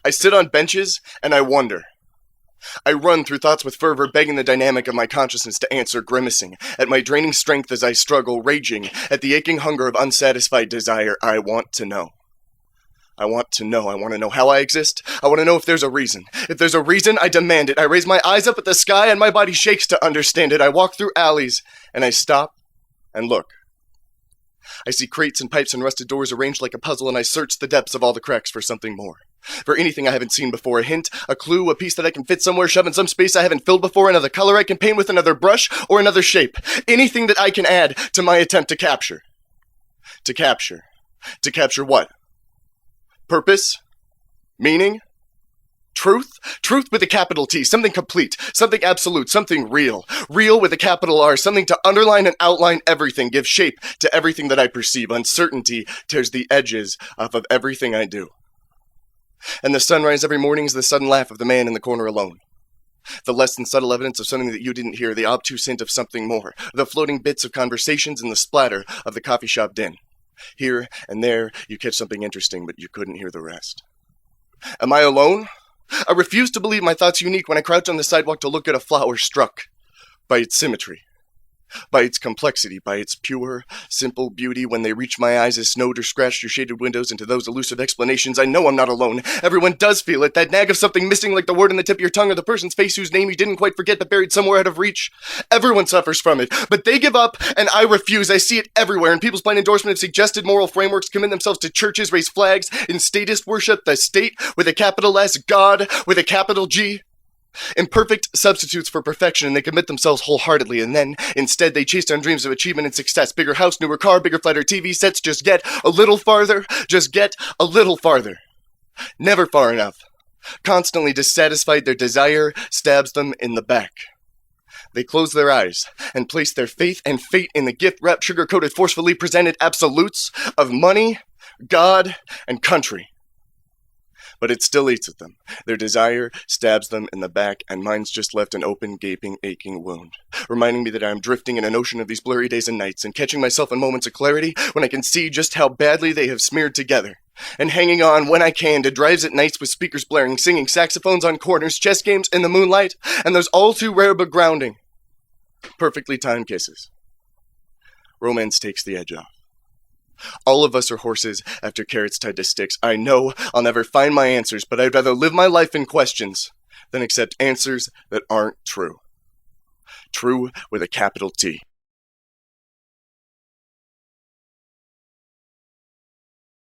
I sit on benches, and I wonder. I run through thoughts with fervor, begging the dynamic of my consciousness to answer, grimacing at my draining strength as I struggle, raging at the aching hunger of unsatisfied desire. I want to know. I want to know. I want to know how I exist. I want to know if there's a reason. If there's a reason, I demand it. I raise my eyes up at the sky, and my body shakes to understand it. I walk through alleys, and I stop and look. I see crates and pipes and rusted doors arranged like a puzzle, and I search the depths of all the cracks for something more. For anything I haven't seen before, a hint, a clue, a piece that I can fit somewhere, shove in some space I haven't filled before, another color I can paint with, another brush, or another shape. Anything that I can add to my attempt to capture. To capture. To capture what? Purpose? Meaning? Truth? Truth with a capital T, something complete, something absolute, something real. Real with a capital R, something to underline and outline everything, give shape to everything that I perceive. Uncertainty tears the edges off of everything I do. And the sunrise every morning is the sudden laugh of the man in the corner alone. The less than subtle evidence of something that you didn't hear, the obtuse hint of something more, the floating bits of conversations and the splatter of the coffee shop din. Here and there you catch something interesting, but you couldn't hear the rest. Am I alone? I refuse to believe my thoughts unique when I crouch on the sidewalk to look at a flower struck by its symmetry, by its complexity, by its pure, simple beauty. When they reach my eyes as snowed or scratched your shaded windows into those elusive explanations, I know I'm not alone. Everyone does feel it, that nag of something missing, like the word on the tip of your tongue or the person's face whose name you didn't quite forget but buried somewhere out of reach. Everyone suffers from it, but they give up and I refuse. I see it everywhere in people's blind endorsement of suggested moral frameworks, commit themselves to churches, raise flags, in statist worship, the state with a capital S, God with a capital G. Imperfect substitutes for perfection, and they commit themselves wholeheartedly, and then, instead, they chase down dreams of achievement and success. Bigger house, newer car, bigger flight or TV sets. Just get a little farther. Just get a little farther. Never far enough. Constantly dissatisfied, their desire stabs them in the back. They close their eyes and place their faith and fate in the gift-wrapped, sugar-coated, forcefully presented absolutes of money, God, and country. But it still eats at them. Their desire stabs them in the back, and mine's just left an open, gaping, aching wound, reminding me that I am drifting in an ocean of these blurry days and nights, and catching myself in moments of clarity when I can see just how badly they have smeared together, and hanging on when I can to drives at nights with speakers blaring, singing saxophones on corners, chess games in the moonlight, and those all too rare but grounding, perfectly timed kisses. Romance takes the edge off. All of us are horses after carrots tied to sticks. I know I'll never find my answers, but I'd rather live my life in questions than accept answers that aren't true. True with a capital T.